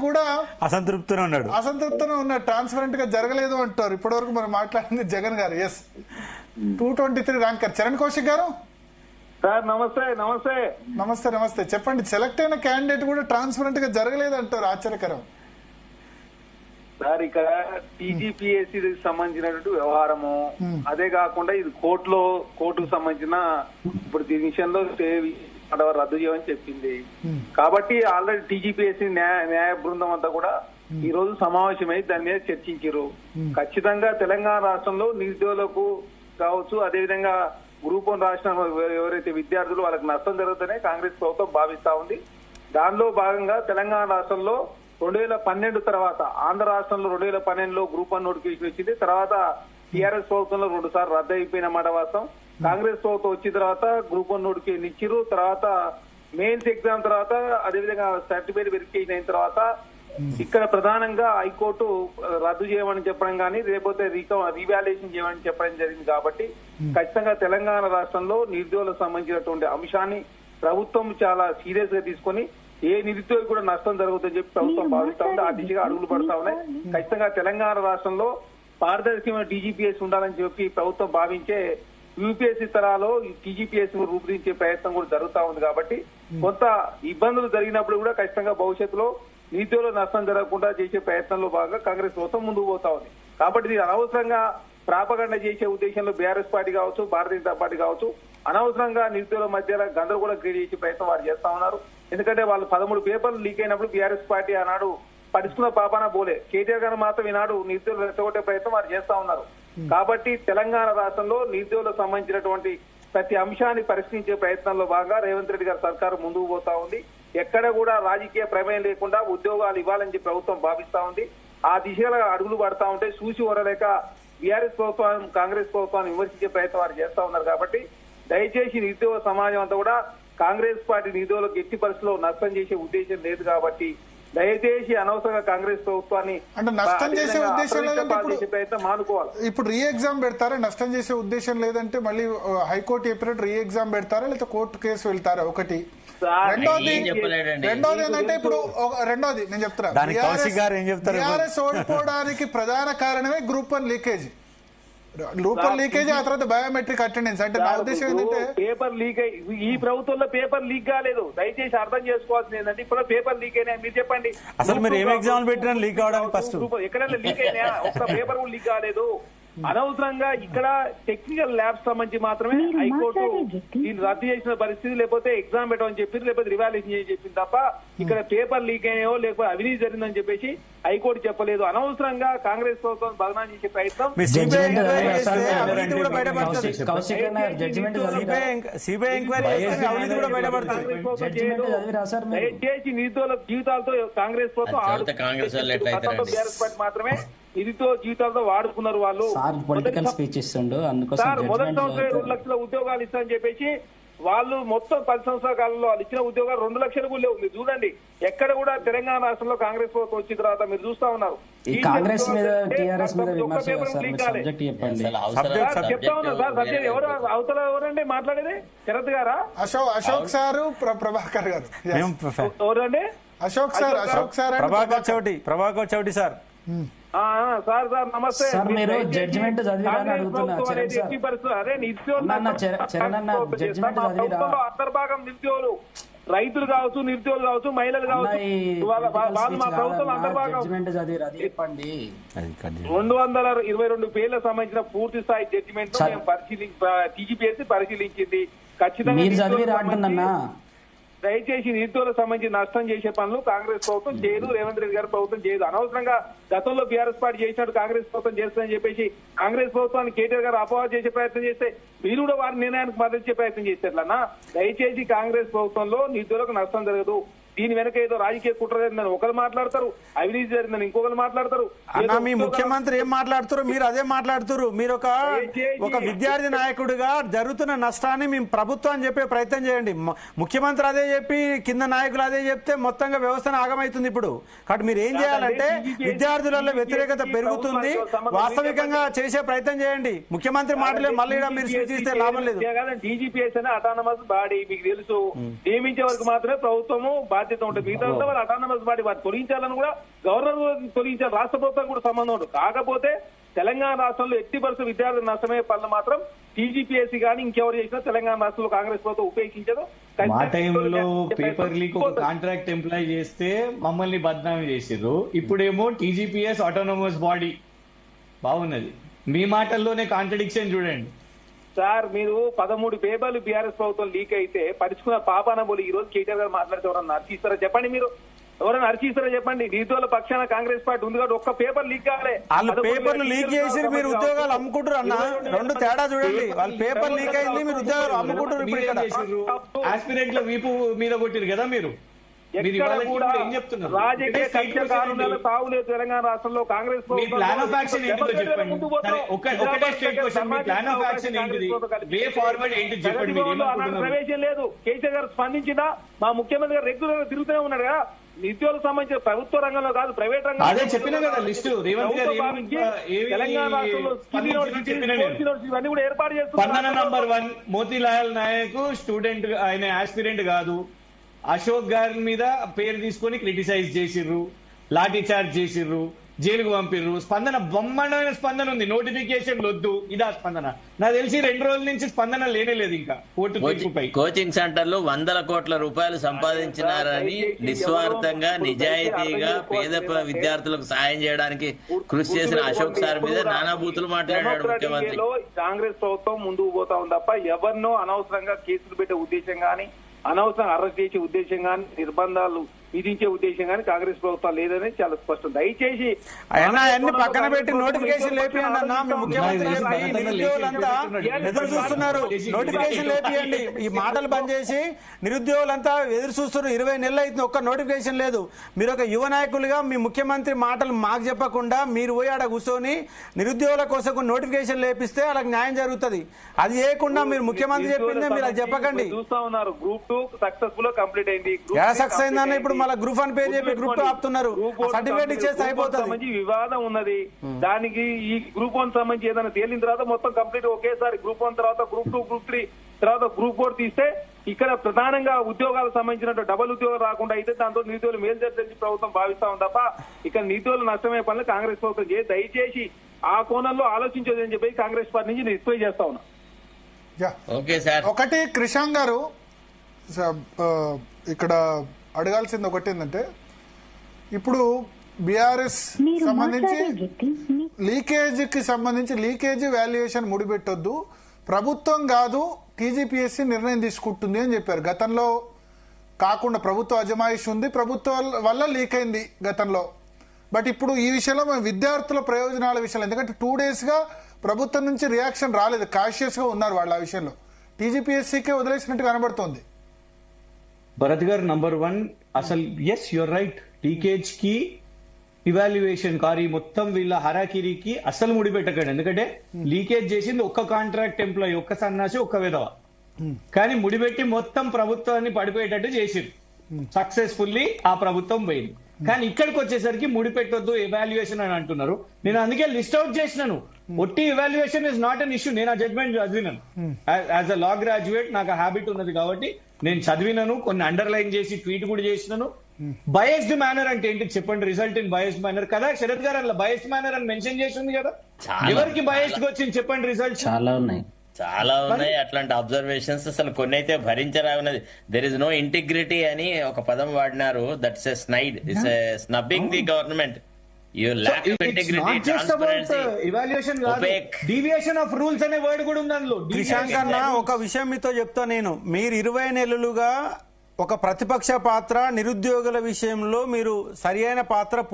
కూడా అసంతృప్తిగా ఉన్నాడు. ట్రాన్స్పరెంట్ గా జరగలేదు అంటారు. ఇప్పటి వరకు మనం మాట్లాడింది జగన్ గారు. ఎస్ 223 ర్యాంకర్ చరణ్ కౌశిక్ గారు సార్ నమస్తే. నమస్తే నమస్తే నమస్తే చెప్పండి. సెలెక్ట్ అయిన క్యాండిడేట్ కూడా ట్రాన్స్పరెంట్ గా జరగలేదు అంటారు. ఆశ్చర్యకరం సార్. ఇక్కడ టీజీపీఎస్సీ సంబంధించినటువంటి వ్యవహారము, అదే కాకుండా ఇది కోర్టుకు సంబంధించిన ఇప్పుడు దీని విషయంలో రద్దు చేయమని చెప్పింది. కాబట్టి ఆల్రెడీ టీజీపీఎస్సీ న్యాయ బృందం అంతా కూడా ఈ రోజు సమావేశమై దాని మీద చర్చించారు. ఖచ్చితంగా తెలంగాణ రాష్ట్రంలో నిరుద్యోగులకు కావచ్చు, అదేవిధంగా గ్రూప్ 1 రాసిన ఎవరైతే విద్యార్థులు వాళ్ళకి నష్టం జరుగుతుందనే కాంగ్రెస్ ప్రభుత్వం భావిస్తా ఉంది. దానిలో భాగంగా తెలంగాణ రాష్ట్రంలో 2012 తర్వాత, ఆంధ్ర రాష్ట్రంలో 2012లో గ్రూప్ 1 నోటిఫికేషన్ వచ్చింది. తర్వాత టీఆర్ఎస్ ప్రభుత్వంలో 2 సార్లు రద్దు అయిపోయిన మాట వాస్తవం. కాంగ్రెస్ ప్రభుత్వం వచ్చిన తర్వాత గ్రూప్ 1 నోటిఫికేషన్ ఇచ్చిరు. తర్వాత మెయిన్స్ ఎగ్జామ్ తర్వాత, అదేవిధంగా సర్టిఫికేట్ వెరిఫికేషన్ అయిన తర్వాత ఇక్కడ ప్రధానంగా హైకోర్టు రద్దు చేయమని చెప్పడం కానీ, లేకపోతే రీవాల్యుయేషన్ చేయమని చెప్పడం జరిగింది. కాబట్టి ఖచ్చితంగా తెలంగాణ రాష్ట్రంలో నిరుద్యోగులకు సంబంధించినటువంటి అంశాన్ని ప్రభుత్వం చాలా సీరియస్ గా తీసుకొని ఏ నిరుద్యోగి కూడా నష్టం జరుగుతుందని చెప్పి ప్రభుత్వం భావిస్తా ఉంది. ఆ దిశగా అడుగులు పడతా ఉన్నాయి. ఖచ్చితంగా తెలంగాణ రాష్ట్రంలో పారదర్శకమైన టీజీపీఎస్ ఉండాలని చెప్పి ప్రభుత్వం భావించే యూపీఎస్సీ తరాలో టీజీపీఎస్ రూపుదించే ప్రయత్నం కూడా జరుగుతా ఉంది. కాబట్టి కొంత ఇబ్బందులు జరిగినప్పుడు కూడా ఖచ్చితంగా భవిష్యత్తులో నిరుద్యోగుల నష్టం జరగకుండా చేసే ప్రయత్నంలో భాగంగా కాంగ్రెస్ ప్రభుత్వం ముందుకు పోతా ఉంది. కాబట్టి ఇది అనవసరంగా ప్రాపగండ చేసే ఉద్దేశంలో బీఆర్ఎస్ పార్టీ కావచ్చు, భారతీయ జనతా పార్టీ కావచ్చు, అనవసరంగా నిరుద్యోగుల మధ్య గందరగోళం క్రియేట్ చేసే ప్రయత్నం వారు చేస్తా ఉన్నారు. ఎందుకంటే వాళ్ళు 13 పేపర్లు లీక్ అయినప్పుడు బీఆర్ఎస్ పార్టీ ఆనాడు పడుచుకున్న పాపాన పోలే. కేటీఆర్ గారు మాత్రం ఈనాడు నిరుద్యోగులు రెచ్చగొట్టే ప్రయత్నం వారు చేస్తా ఉన్నారు. కాబట్టి తెలంగాణ రాష్ట్రంలో నిరుద్యోగులకు సంబంధించినటువంటి ప్రతి అంశాన్ని పరిష్కరించే ప్రయత్నంలో భాగంగా రేవంత్ రెడ్డి గారి సర్కారు ముందుకు పోతా ఉంది. ఎక్కడ కూడా రాజకీయ ప్రమేయం లేకుండా ఉద్యోగాలు ఇవ్వాలని చెప్పి ప్రభుత్వం భావిస్తా ఉంది. ఆ దిశగా అడుగులు పడతా ఉంటే చూసి ఓరలేక బీఆర్ఎస్ ప్రభుత్వం కాంగ్రెస్ ప్రభుత్వాన్ని విమర్శించే ప్రయత్నం వారు చేస్తా ఉన్నారు. కాబట్టి దయచేసి నిరుద్యోగ సమాజం అంతా కూడా కాంగ్రెస్ పార్టీ నిరుద్యోగులకు ఎట్టి పరిస్థితుల్లో నష్టం చేసే ఉద్దేశం లేదు. కాబట్టి దయచేసి అనవసరంగా కాంగ్రెస్ ప్రభుత్వాన్ని అంటే నష్టం చేసే ఉద్దేశం లేదంటే ప్రయత్నం మానుకోవాలి. ఇప్పుడు రీ ఎగ్జామ్ పెడతారా? నష్టం చేసే ఉద్దేశం లేదంటే మళ్ళీ హైకోర్టు చెప్పినట్టు రీ ఎగ్జామ్ పెడతారా, లేకపోతే కోర్టు కేసు వెళ్తారా? ఒకటి. రెండోది ఏంటంటే ఇప్పుడు రెండోది నేను చెప్తాను, టీఆర్ఎస్ ఓడిపోవడానికి ప్రధాన కారణమే గ్రూప్ 1 లీకేజ్. గ్రూప్ లీకేజ్, ఆ తర్వాత బయోమెట్రిక్ అటెండెన్స్. అంటే నా ఉద్దేశం ఏంటంటే పేపర్ లీక్ ఈ ప్రభుత్వంలో పేపర్ లీక్ కాలేదు. దయచేసి అర్థం చేసుకోవాల్సింది ఏంటంటే ఇప్పుడు పేపర్ లీక్ అయినా మీరు చెప్పండి. అసలు మీరు ఏం ఎగ్జామ్ పెట్టినా లీక్ అవడానికి ఫస్ట్ ఎక్కడైనా లీక్ అయినా ఒక్క పేపర్ కూడా లీక్ కాలేదు. అనవసరంగా ఇక్కడ టెక్నికల్ ల్యాబ్స్ సంబంధించి మాత్రమే హైకోర్టు దీన్ని రద్దు చేసిన పరిస్థితి, లేకపోతే ఎగ్జామ్ పెట్టమని చెప్పింది, లేకపోతే రివాల్యుయేషన్ చేయని చెప్పింది తప్ప ఇక్కడ పేపర్ లీక్ అయ్యాయో లేకపోతే అవినీతి జరిగిందని చెప్పేసి హైకోర్టు చెప్పలేదు. అనవసరంగా కాంగ్రెస్ ప్రభుత్వం బదనాం చేసే ప్రయత్నం దయచేసి నిరుద్యోగుల జీవితాలతో కాంగ్రెస్ ప్రభుత్వం బీఆర్ఎస్ పార్టీ మాత్రమే నిరుద్యోగ జీవితాలతో వాడుకున్నారు. వాళ్ళు మొదటి సంవత్సరం 2 లక్షల ఉద్యోగాలు ఇస్తారని చెప్పేసి వాళ్ళు మొత్తం 10 సంవత్సరాల కాలంలో వాళ్ళు ఇచ్చిన ఉద్యోగాలు 2 లక్షలు కూడా లేవు. మీరు చూడండి, ఎక్కడ కూడా తెలంగాణ రాష్ట్రంలో కాంగ్రెస్ ప్రభుత్వం వచ్చిన తర్వాత మీరు చూస్తా ఉన్నారు. చెప్తా ఉన్నారు సార్. సబ్జెక్ట్ అవతల ఎవరండి మాట్లాడేది? శరత్ గారా? అశోక్ సారు, ప్రభాకర్ గారు. ఎవరండి? Ashok sir Prabhakar Chouti sir. Sir నమస్తే. మీరు జడ్జిమెంట్ అంతర్భాగం నిరుద్యోగులు, రైతులు కావచ్చు, నిరుద్యోగులు కావచ్చు, మహిళలు కావచ్చు, వాళ్ళు మా ప్రభుత్వం అంతర్భాగం 222 పేర్లకు సంబంధించిన పూర్తి స్థాయి జడ్జిమెంట్ టీజీపీఎస్సీ పరిశీలించింది. ఖచ్చితంగా దయచేసి నిరుద్యోగులకు సంబంధించి నష్టం చేసే పనులు కాంగ్రెస్ ప్రభుత్వం చేయదు, రేవంత్ రెడ్డి గారి ప్రభుత్వం చేయదు. అనవసరంగా గతంలో బీఆర్ఎస్ పార్టీ చేసినట్టు కాంగ్రెస్ ప్రభుత్వం చేస్తుందని చెప్పేసి కాంగ్రెస్ ప్రభుత్వాన్ని కేటీఆర్ గారు అపవాదం చేసే ప్రయత్నం చేస్తే మీరు కూడా వారి నిర్ణయానికి మద్దతు ప్రయత్నం చేస్తారన్నా. దయచేసి కాంగ్రెస్ ప్రభుత్వంలో నిరుద్యోగులకు నష్టం జరగదు. దీని వెనక ఏదో రాజకీయ కుట్ర జరిగిందని ఒకరు మాట్లాడతారు, అవినీతి జరిగిందని ఇంకొకరు మాట్లాడతారు. అన్న, మీ ముఖ్యమంత్రి ఏం మాట్లాడుతారు, మీరు అదే మాట్లాడుతారు. మీరు ఒక విద్యార్థి నాయకుడిగా జరుగుతున్న నష్టాన్ని మేము ప్రభుత్వాన్ని చెప్పే ప్రయత్నం చేయండి. ముఖ్యమంత్రి అదే చెప్పి కింద నాయకులు అదే చెప్తే మొత్తంగా వ్యవస్థను ఆగమైతుంది. ఇప్పుడు కాబట్టి మీరు ఏం చేయాలంటే విద్యార్థులలో వ్యతిరేకత పెరుగుతుంది, వాస్తవికంగా చేసే ప్రయత్నం చేయండి. ముఖ్యమంత్రి మాటలే మళ్ళీ మీరు సూచిస్తే లాభం లేదు. టీజీపీఎస్ అనే అటానమస్ బాడీ మీకు తెలుసు, నియమించే వరకు మాత్రమే ప్రభుత్వము బాధ్యత ఉంటుంది. మిగతా వాళ్ళు అటానమస్ బాడీ వారు తొలగించాలని కూడా గవర్నర్ తొలగించాలి, రాష్ట్ర ప్రభుత్వం కూడా సంబంధం ఉంటుంది. కాకపోతే తెలంగాణ రాష్ట్రంలో 80% విద్యార్థులు నష్టమయ్యే పనులు మాత్రం టీజీపీఎస్సీ కానీ ఇంకెవరు చేసినా తెలంగాణ రాష్ట్రంలో కాంగ్రెస్ ప్రభుత్వం ఉపేక్షించదు. మా టైంలో పేపర్ లీక్ ఒక కాంట్రాక్ట్ ఎంప్లాయ్ చేస్తే మమ్మల్ని బద్నామీ చేసిర్రు. ఇప్పుడేమో టీజీపీఎస్ ఆటోనమస్ బాడీ బాగున్నది. మీ మాటల్లోనే కాంట్రడిక్షన్ చూడండి సార్. మీరు 13 పేపర్లు బీఆర్ఎస్ ప్రభుత్వం లీక్ అయితే పరుచుకున్న పాపాన బోలి ఈ రోజు కేటీఆర్ గారు మాట్లాడితే ఎవరన్నా అర్చిస్తారా చెప్పండి? మీరు ఎవరైనా అర్చిస్తారా చెప్పండి? నిరుద్యోగుల పక్షాన కాంగ్రెస్ పార్టీ ఉంది కాబట్టి ఒక్క పేపర్ లీక్ కావాలి. వాళ్ళు పేపర్లు లీక్ చేసి మీరు ఉద్యోగాలు అమ్ముకుంటారు అన్న, రెండు తేడా చూడండి. వాళ్ళు పేపర్ లీక్ అయింది, మీరు ఉద్యోగాలు అమ్ముకుంటారు. ఇప్పుడు ఇక్కడ ఆస్పిరెంట్ల వీపు మీద కొట్టిరు కదా మీరు. రాజకీయ కక్షకారుల తావులేదు తెలంగాణ రాష్ట్రంలో కాంగ్రెస్ ప్లాన్ ఆఫ్ యాక్షన్ ఏంటిదో చెప్పండి. ఒకటే state question, me plan of action ఏంటిది, వే ఫార్వర్డ్ ఏంటి చెప్పండి. ప్రవేశం లేదు. కేసీఆర్ గారు స్పందించినా మా ముఖ్యమంత్రి గారు రెగ్యులర్ గా తిరుగుతూనే ఉన్నాడు కదా. నిరుద్యోగులకు సంబంధించిన ప్రభుత్వ రంగంలో కాదు ప్రైవేట్ రంగంలో అదే చెప్పిన కదా లిస్టు. రేవంత్ గారు తెలంగాణ రాష్ట్రంలో ఇవన్నీ కూడా ఏర్పాటు చేస్తున్నారు. స్పందన నంబర్ 1 మోతీలాల్ నాయక్ స్టూడెంట్, ఆయన ఆస్పిరెంట్ కాదు. అశోక్ గారి మీద పేరు తీసుకొని క్రిటిసైజ్ చేసిర్రు, లాఠీ చార్జ్ చేసిర్రు, జైలుకు పంపిర్రు. స్పందన బ్రహ్మాండమైన స్పందన ఉంది, నోటిఫికేషన్ వద్దు. ఇదా స్పందన? నాకు తెలిసి 2 రోజుల నుంచి స్పందన లేనేలేదు. ఇంకా కోచింగ్ సెంటర్లు 100 కోట్ల రూపాయలు సంపాదించినారని నిస్వార్థంగా నిజాయితీగా పేద విద్యార్థులకు సాయం చేయడానికి కృషి చేసిన అశోక్ సార్ మీద నానా బూతులు మాట్లాడాడు ముఖ్యమంత్రి. కాంగ్రెస్ ప్రభుత్వం ముందుకు పోతా ఉంది తప్ప ఎవరినో అనవసరంగా కేసులు పెట్టే ఉద్దేశం గానీ, అనవసరంగా అరెస్ట్ చేసే ఉద్దేశం గానీ, నిర్బంధాలు విధించే ఉద్దేశం కానీ కాంగ్రెస్ ప్రభుత్వం లేదని చాలా స్పష్టం. దయచేసి అన్ని పక్కన పెట్టి నోటిఫికేషన్ లేపియండి అన్న. మీ ముఖ్యమంత్రి నిరుద్యోగులంతా ఎదురు చూస్తున్నారు, నోటిఫికేషన్ లేపియండి. ఈ మాటలు బంద్ చేసి నిరుద్యోగులంతా ఎదురు చూస్తున్నారు. 20 నెలలు అవుతుంది, ఒక్క నోటిఫికేషన్ లేదు. మీరు ఒక యువ నాయకులుగా మీ ముఖ్యమంత్రి మాటలు మాకు చెప్పకుండా మీరు పోయి ఆడ కూర్చొని నిరుద్యోగుల కోసం నోటిఫికేషన్ లేపిస్తే వాళ్ళకి న్యాయం జరుగుతుంది. అది చేయకుండా మీరు ముఖ్యమంత్రి చెప్పిందే మీరు అది చెప్పకండి. చూస్తా ఉన్నారు. గ్రూప్ 2 సక్సెస్ఫుల్ గా కంప్లీట్ అయింది. సక్సెస్ అయిందని ఇప్పుడు మళ్ళీ గ్రూప్ 1 పేరు చెప్పి గ్రూప్ 2 ఆపుతున్నారు. సర్టిఫికేట్ ఇచ్చేస్తే అయిపోతుంది. వివాదం ఉన్నది దానికి. ఈ గ్రూప్ 1 సంబంధించి ఏదైనా తేలిన తర్వాత మొత్తం కంప్లీట్ ఒకేసారి గ్రూప్ 1 తర్వాత గ్రూప్ 2, గ్రూప్ 3 తర్వాత గ్రూప్ 4 తీస్తే ఇక్కడ ప్రధానంగా ఉద్యోగాలకు సంబంధించినట్టు డబుల్ ఉద్యోగం రాకుండా అయితే దాంతో నిరుద్యోగులు మేలు జరిగి ప్రభుత్వం భావిస్తా ఉంది తప్ప ఇక్కడ నిరుద్యోగులు నష్టమయ్యే పనులు కాంగ్రెస్ ప్రభుత్వం చేసి దయచేసి ఆ కోణంలో ఆలోచించదని చెప్పి కాంగ్రెస్ పార్టీ నుంచి నేను రిక్వెస్ట్ చేస్తా ఉన్నా. ఒకటి కృషాంక్ గారు ఇక్కడ అడగాల్సింది ఒకటి ఏంటంటే, ఇప్పుడు బీఆర్ఎస్ సంబంధించి లీకేజీకి సంబంధించి లీకేజీ వాల్యుయేషన్ ముడిపెట్టొద్దు, ప్రభుత్వం కాదు టీజీపీఎస్సీ నిర్ణయం తీసుకుంటుంది అని చెప్పారు. గతంలో కాకుండా ప్రభుత్వ అజమాయిషి ఉంది, ప్రభుత్వం వల్ల లీక్ అయింది గతంలో. బట్ ఇప్పుడు ఈ విషయంలో మేము విద్యార్థుల ప్రయోజనాల విషయంలో, ఎందుకంటే 2 days గా ప్రభుత్వం నుంచి రియాక్షన్ రాలేదు, కాషియస్ గా ఉన్నారు వాళ్ళు. ఆ విషయంలో టీజీపీఎస్సీకే వదిలేసినట్టు కనబడుతోంది. భరత్ గారు నంబర్ 1 అసలు ఎస్ యువర్ రైట్. లీకేజ్ కి ఇవాల్యుయేషన్ కారీ మొత్తం వీళ్ళ హరాకిరికి అసలు ముడిపెట్టకండి. ఎందుకంటే లీకేజ్ చేసింది ఒక్క కాంట్రాక్ట్ ఎంప్లాయీ, ఒక్క సన్నాసి, ఒక్క విధవ. కానీ ముడిపెట్టి మొత్తం ప్రభుత్వాన్ని పడిపోయేటట్టు చేసిరు. సక్సెస్ఫుల్లీ ఆ ప్రభుత్వం పోయింది. కానీ ఇక్కడికి వచ్చేసరికి ముడిపెట్టొద్దు ఎవాల్యుయేషన్ అని అంటున్నారు. నేను అందుకే లిస్ట్ అవుట్ చేసినాను. ఒట్టి evaluation is not an issue. నేను ఆ జడ్జ్మెంట్ చదివినాను. యాజ్ అ లా గ్రాడ్యుయేట్ నాకు ఆ హ్యాబిట్ ఉన్నది కాబట్టి నేను చదివినాను, కొన్ని అండర్లైన్ చేసి ట్వీట్ కూడా చేసినాను. బయస్డ్ మేనర్ అంటే ఏంటి చెప్పండి? రిజల్ట్ ఇన్ బయస్డ్ మేనర్ కదా. శరత్ గారు అలా బయస్డ్ మేనర్ అని మెన్షన్ చేసి ఉంది కదా. ఎవరికి బయస్డ్ వచ్చింది చెప్పండి? రిజల్ట్ చాలా ఉన్నాయి అట్లాంటి అబ్జర్వేషన్స్. అసలు కొన్ని అయితే భరించరాకున్నది. దెర్ ఇస్ నో ఇంటిగ్రిటీ అని ఒక పదం వాడినారు. That's a snide, it's a snubbing the government. You lack of integrity, transparency, deviation of rules అనే వర్డ్ కూడా ఉంది అందులో. కృషాంక్ అన్న, ఒక విషయం మీతో చెప్తా నేను. మీరు 20 నెలలుగా ఒక ప్రతిపక్ష పాత్ర నిరుద్యోగుల విషయంలో మీరు సరి అయిన పాత్ర